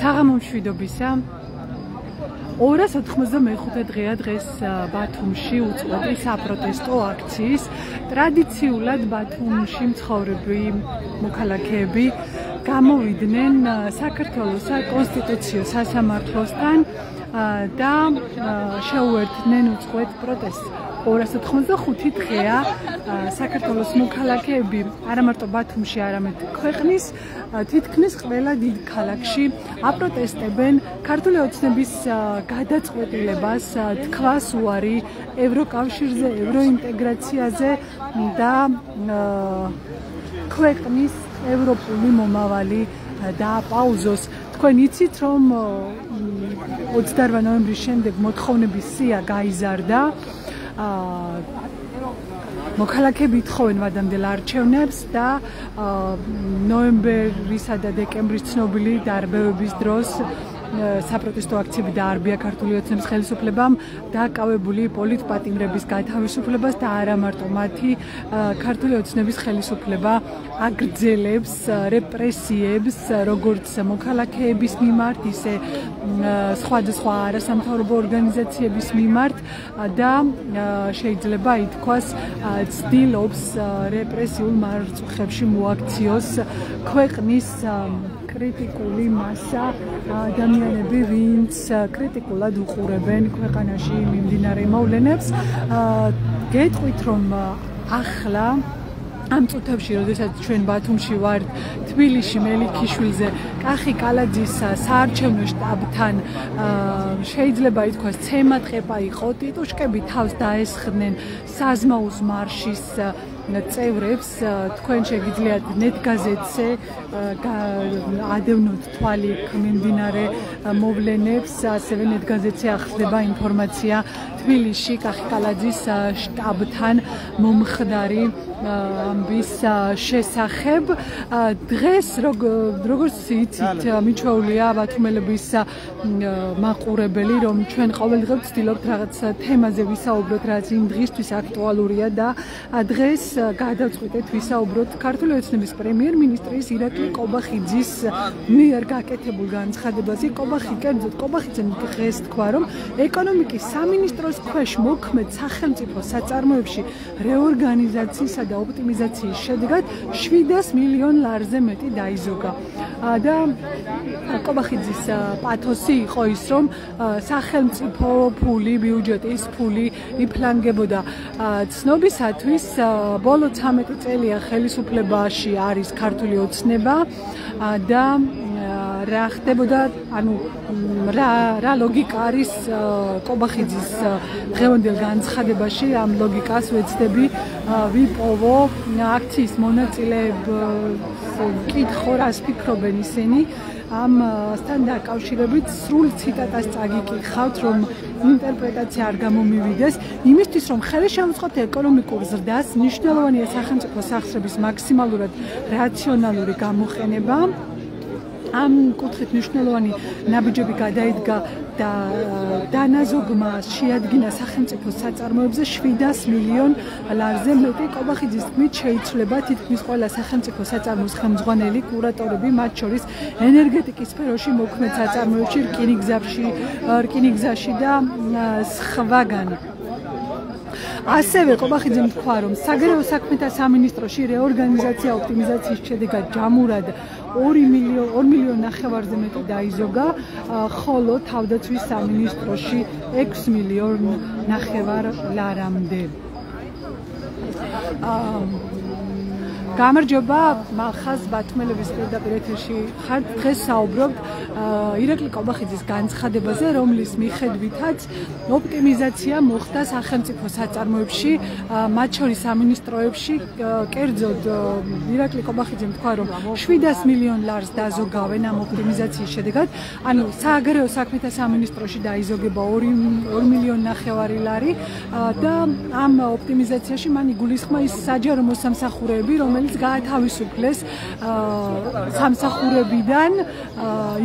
საღამო მშვიდობისა 295 დღეა დღეს ბათუმში უწყვეტი საპროტესტო აქციის ტრადიციულად ბათუმში მცხოვრები მოქალაქეები გამოვიდნენ საქართველოს საკონსტიტუციო სასამართლოსთან და შეუერთდნენ უწყვეტ პროტესტს 295 დღეა საქართველოს მოქალაქეები არა მარტო ბათუმში, არამედ ქვეყნის თითქმის ყველა დიდ ქალაქში აპროტესტებენ ქართული ოცნების გადაწყვეტილებას თქვას უარი ევროკავშირზე, ევროინტეგრაციაზე და ქვეყნის ევროპული მომავალი დააპაუზოს. თქვენ იცით, რომ 28 ნოემბრის შემდეგ მოთხოვნების სია გაიზარდა. მოქალაქეები ითხოვენ ვადამდელ არჩევნებს და ნოემბერისა და დეკემბრის ცნობილი დარბევების დროს საპროტესტო აქციები დაარბია ქართული ოცნების ხელისუფლებამ დაკავებული პოლიტპატიმრების გათავისუფლებას და არა მარტო მათი ქართული ოცნების ხელისუფლება აგრძელებს რეპრესიებს როგორც მოქალაქეების მიმართ, ისე სხვადასხვა არასამთავრობო ორგანიზაციების მიმართ და შეიძლება ითქვას ცდილობს რეპრესიულ მარწუხებში მოაქციოს ქვეყნის კრიტიკული მასა ადამიანები, ვინც კრიტიკულად უყურებენ ქვეყანაში მიმდინარე მოვლენებს. გეტყვით, რომ ახლა ამ წუთებში, როდესაც ჩვენ ბათუმში ვართ, თბილისში მელიქიშვილზე, კახი კალაძის საარჩევნო შტაბთან შეიძლება ითქვას ცემატყეპა იყო, ტიტუშკები თავს დაესხდნენ საზმაუს მარშის წევრებს, თქვენ შეგიძლიათ ნეტგაზეთზე ადევნოთ თვალი მიმდინარე მოვლენებს, ასევე ნეტგაზეთზე ახსნება ინფორმაცია თბილისში კახი კალაძის შტაბთან მომხდარი ამბის შესახებ. დღეს როგორც იცით, მიჩვეულია ბათუმელების მაყურებელი, რომ ჩვენ ყოველდღე ვცდილობთ რაღაც თემაზე ვისაუბროთ, რაც იმ დღისთვის აქტუალურია და დღეს გადავწყვიტეთ ვისაუბროთ ქართული ოცნების პრემიერ-მინისტრის ირაკლი კობახიძის მიერ გაკეთებულ განცხადებაზე. კერრძოდ კობახიძემ დღეს თქვა, რომ ეკონომიკის სამინისტროს ქვეშ მოქმედ სახელმწიფო საწარმოებში რეორგანიზაციისა და ოპტიმიზაციის შედეგად 700 მილიონ ლარზე მეტი დაიზოგა. და კობახიძის პათოსი იყო ის, რომ სახელმწიფო ფული, ბიუჯეტის ფული იფლანგებოდა ცნობისათვის ბოლო 13 წელია ხელისუფლებაში არის ქართული ოცნება და რა ხდებოდა, ანუ რა ლოგიკა არის კობახიძის დღევანდელ განცხადებაში, ამ ლოგიკას ვეცდები ვიპოვო აქციის მონაწილეებს კითხო, რას ფიქრობენ ისინი ამასთან დაკავშირებით. სრულ ციტატას წაგიკითხავთ, რომ ინტერპრეტაცია არ გამომივიდეს. იმისთვის, რომ ხელი შემოწყოთ ეკონომიკურ ზრდას, მნიშვნელოვანია სახელმწიფო სახსრების მაქსიმალურად რაციონალური გამოყენება. ამ კუთხით მნიშვნელოვანი ნაბიჯები გადაიდგა და დანაზოგმა შეადგინა სახელმწიფო საწარმოებზე 700 მილიონ ლარზე მეტი. კობახიძის თქმით, შეიცვლება თითქმის ყველა სახელმწიფო საწარმოს ხელმძღვანელი, კურატორები, მათ შორის ენერგეტიკის სფეროში მოქმედ საწარმოებში, რკინიგზაში და სხვაგან. ასევე კობახიძემ თქვა, რომ საგარეო საქმეთა სამინისტროში რეორგანიზაცია ოპტიმიზაციის შედეგად ჯამურად 2 მილიონ ნახევარზე მეტი დაიზოგა, ხოლო თავდაცვის სამინისტროში 6 მილიონ ნახევარ ლარამდე. გამარჯობა, მახას ბათუმელების პირდაპირ ეთერში ხართ. დღეს საუბრობთ ირაკლი კობახიძის განცხადებაზე, რომლის მიხედვითაც ოპტიმიზაცია მოხდა სახელმწიფო საწარმოებში, მათ შორის სამინისტროებში. კერძოდ ირაკლი კობახიძემ თქვა, რომ 700 მილიონ ლარს დაზოგავენ ამ ოპტიმიზაციის შედეგად, ანუ საგარეო საქმეთა სამინისტროში დაიზოგება 2 მილიონ ნახევარი ლარი და ამ ოპტიმიზაციაში მან იგულისხმა ის საჯარო მოსამსახურეები, რომელიც რომელიც გაათავისუფლეს სამსახურებიდან,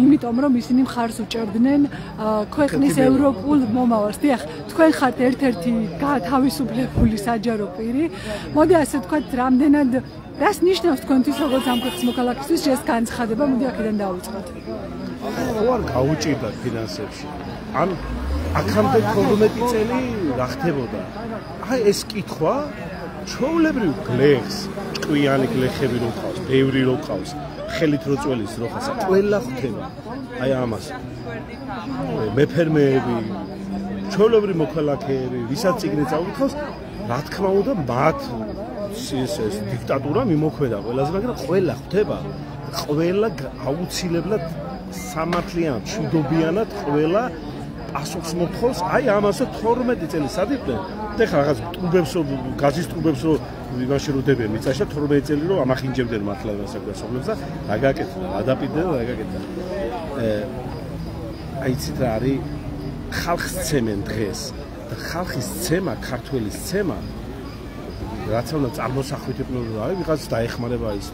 იმიტომ რომ ისინი მხარს უჭერდნენ ქვეყნის ევროპულ მომავალს. დიახ, თქვენ ხართ ერთ-ერთი გაათავისუფლებული საჯარო პირი. მოდი ასე ვთქვათ, რამდენად რას ნიშნავს თქვენთვის როგორც ამ ქვეყნის მოქალაქისთვის ეს განცხადება? მოდი აქედან დავიწყოთ. არ გაუჭირდა ფინანსებში. ან აქამდე 12 წელი რა ხდებოდა? აი ეს კითხვა ჩვეულებრივ გლეხს, ჭკვიანი გლეხები რო ყავს, ბევრი რო ყავს, ხელით რო წველის რო ხასა, ყველა ხდება. აი ამას. მეფერმეები, ჩვეულებრივ მოქალაქეები, ვისაც წიგნი წაუკითხავს, რა თქმა უნდა, მათ ეს დიქტატურა მიმოქმედა ყველას, მაგრამ ყველა ხდება. ყველა აუცილებლად სამართლიანად, მშვიდობიანად ყველა პასუხს მოთხოვს. აი ამას 12 წელი სადიყვნენ. ეხლა რაღაც ტუბებს გაზის ტუბებს რო იმაში რო დებენ მიწაში და 12 წელი რო ამახინჯებდნენ მართლა საქმესობლებს და რა გაკეთდა, ადაპტირდნენ და რა გაკეთდა. აი ცით რა არის ხალხს ცემენ დღეს და ხალხის ცემა, ქართველის ცემა რაც უნდა წარმოსახვით ეპნორი რა არის, ვიღაც დაეხმარება ის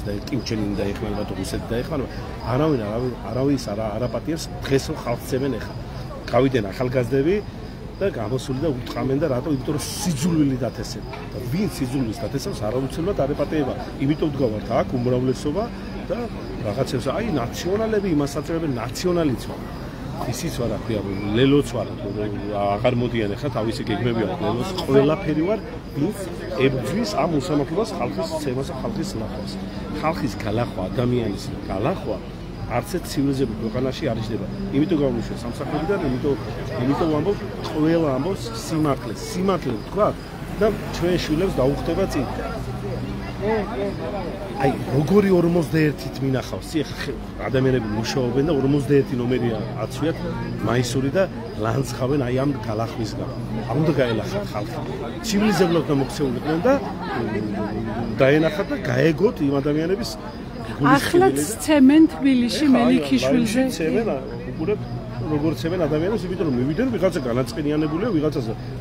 და კიმჩენინი დაეხმარება თუ რუსეთი დაეხმარება. არავის არაპატიებს დღეს რომ ხალხს ცემენ ეხლა. გავიდნენ ახალგაზრდები და გამოსული და უტყამენ და რატო? იმიტომ რომ სიძულვილი დათესება. და ვინ სიძულვილს დათესავს, არავითრულად არ ეპატეება. იმიტომ დგავართ აქ უმრავლესობა და რაღაცებს აი ნაციონალები იმას აწევენ ნაციონალიც ვარ. ისიც ვარ აქვია, ლელოც ვარ, აღარ მოდიან ახლა თავისი გეგმები აქვს ლელოს, ყველაფერი ვარ, ვინც ებრძვის ამ უსამართლობას, ხალხის ცემას და ხალხის ნახვას. ხალხის გალახვა, ადამიანის გალახვა არც ერთ ცივილიზებულ ქვეყანაში არ იჭდება. იმიტომ გავნიშნე სამსახურიდან, იმიტომ ვამბობ, ყველა ამბობს სიმართლე თქვა და ჩვენ შვილებს დაუხდება წინ. აი, როგორი 51-ით მინახავს, ადამიანები მუშაობენ და 51 ნომერია აცვიათ მაისური და ლანცხავენ აი ამ გალახვისგან. არ უნდა გაელახათ ხალხი. ცივილიზებლად და მოქცეულიყვნენ და დაენახათ და გაეგოთ იმ ადამიანების ახლაც ცემენ თბილისში მელიქიშვილზე. ცემენ როგორც ცემენ ადამიანებს, იმიტომ რომ მივიდნენ ვიღაცა განაწყენიანებულია,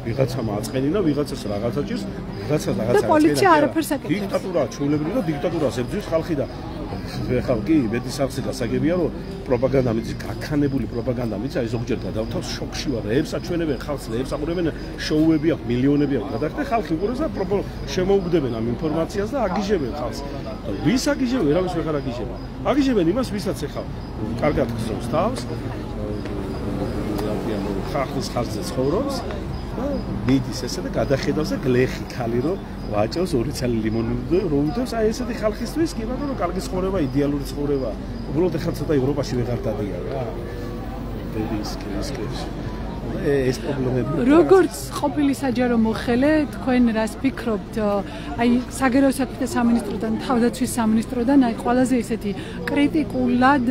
ვიღაცამ აწყენინა, ვიღაცას რაღაცა ჭირს, ვიღაცას რაღაცა აწყენინა. და პოლიცია არაფერს აკეთებს. დიქტატურაა, ჩვეულებრივი და დიქტატურას ებრძვის ხალხი და ხალხი მეტი სახსი გასაგებია, რომ პროპაგანდა მიწის, გაქანებული პროპაგანდა მიწის, აი ზოგჯერ გადავთავს შოკში ვარ, რეებს აჩვენებენ ხალხს, რეებს აყურებენ, შოუები აქვს, მილიონები აქვს. გადახდა ხალხი უყურებს და შემოუგდებენ ამ ინფორმაციას და აგიჟებენ ხალხს. და ვის აგიჟებენ? ვერავის ვეღარ აგიჟება. აგიჟებენ იმას, ვისაც ეხლა კარგად გზობს თავს. ხალხის ხარჯზე ცხოვრობს და მიდის ესე და გადახედავს და გლეხი ქალი რომ ვაჭრობს 2 წელი ლიმონი რომ უდევს აი ესეთი ხალხისთვის კი ბატონო კარგი ცხოვრება იდეალური ცხოვრება უბრალოდ ეხლა ცოტა ევროპაში ვეღარ დადია რა ბედის კრისკეში ეს პრობლემები როგორც ყოფილი საჯარო მოხელე თქვენ რას ფიქრობთ აი საგარეო საქმეთა სამინისტროდან თავდაცვის სამინისტროდან აი ყველაზე ისეთი კრიტიკულად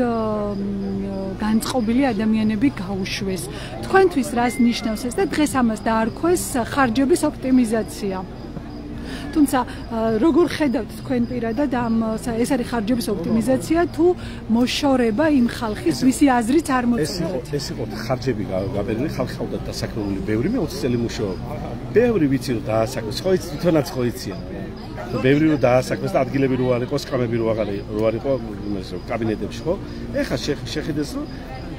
განწყობილი ადამიანები გაუშვეს. თქვენთვის რას ნიშნავს ეს და დღეს ამას დაარქვეს ხარჯების ოპტიმიზაცია. თუმცა როგორ ხედავთ თქვენ პირადად ამ ეს არის ხარჯების ოპტიმიზაცია თუ მოშორება იმ ხალხის ვისი აზრით არ მოწონთ? ეს იყო ხარჯები გაბერილი ხალხი ყავდა დასაქმებული ბევრი მე 20 წელი მუშაობ. ბევრი ვიცი რომ დაასაქმეს, ხო იცი თვითონაც ხო იციან. ბევრი რომ დაასაქმეს და ადგილები რო არ იყო, სკამები რო არ იყო იმას რომ კაბინეტებში ხო? ეხლა შეხედეს რომ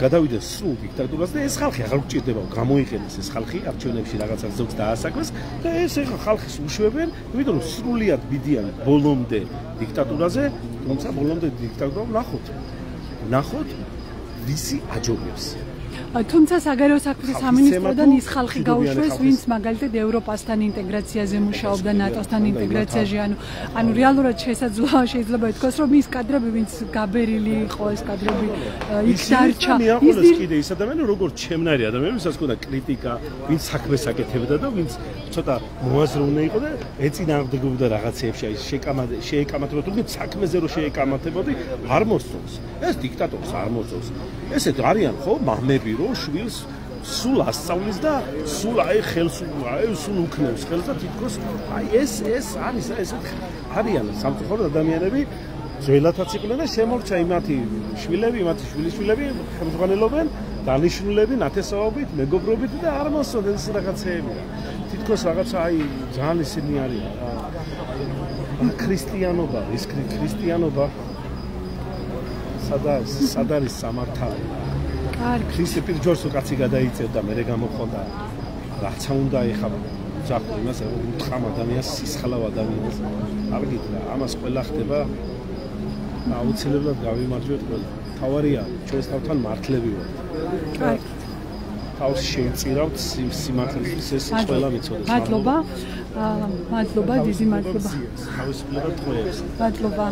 გადავიდეს სრულ დიქტატურას და ეს ხალხი აღარ გჭირდება გამოიყენოს ეს ხალხი არჩევნებში რაღაცა ზოგს დაასაქმეს და ეს ეხლა ხალხის უშვებენ, იმიტომ რომ სრულიად მიდიან ბოლომდე დიქტატურაზე, თუმცა ბოლომდე დიქტატურა ნახოთ ვისი აჯობებს. თუმცა საგარეო საქმეთა სამინისტროდან ის ხალხი გაუშვეს, ვინც მაგალითად ევროპასთან ინტეგრაციაზე მუშაობდა, ნატოსთან ინტეგრაციაში, ანუ რეალურად შეიძლება ითქვას, რომ ის კადრები, ვინც გაბერილი იყო, ეს კადრები იქ დარჩა. ის კიდე ის ადამიანი, როგორც ჩემნაირი ადამიანი, ვისაც ჰქონდა კრიტიკა, ვინც საქმეს აკეთებდა და ვინც ცოტა მოაზროვნე იყო და ეწინააღმდეგებოდა რაღაცეებში, აი შეეკამათებოდა, თუმცა საქმეზე რო შეეკამათებოდი, არ მოსწონს. ეს დიქტატორს არ მოსწონს. ესეთ არიან ხო მამები რომ შვილს სულ ასწავლის და სულ აი ხელს სულ უქნევს ხელს და თითქოს აი ეს არის ესეთ არიან სამწუხაროდ ადამიანები ძველათაც იყვნენ და შემორჩა იმათი შვილები, იმათი შვილიშვილები ხელმძღვანელობენ, დანიშნულები, ნათესაობით, მეგობრობით და არ მოსწონს ეს რაღაცეები. თითქოს რაღაცა აი ძალიან ისინი არიან. ქრისტიანობა, ის ქრისტიანობა სად არის სამართალი? კარგი. ქრისტე პირჯორს უკაცი გადაიწევდა, მე გამოხონდა. რაცა უნდა ეხა ძახო იმას უთხრამ ადამიანს, სისხლავ ადამიანს. არ გითხრა, ამას ყველა ხდება. აუცილებლად გავიმარჯვეთ ყველა. თავარია, ჩვენს თავთან მართლები ვართ. კარგი. თავს შეიწირავთ სიმართლისთვის ეს ყველა მიცოდეს. მადლობა. მადლობა, დიდი მადლობა. თავისუფლება თქვენს. მადლობა.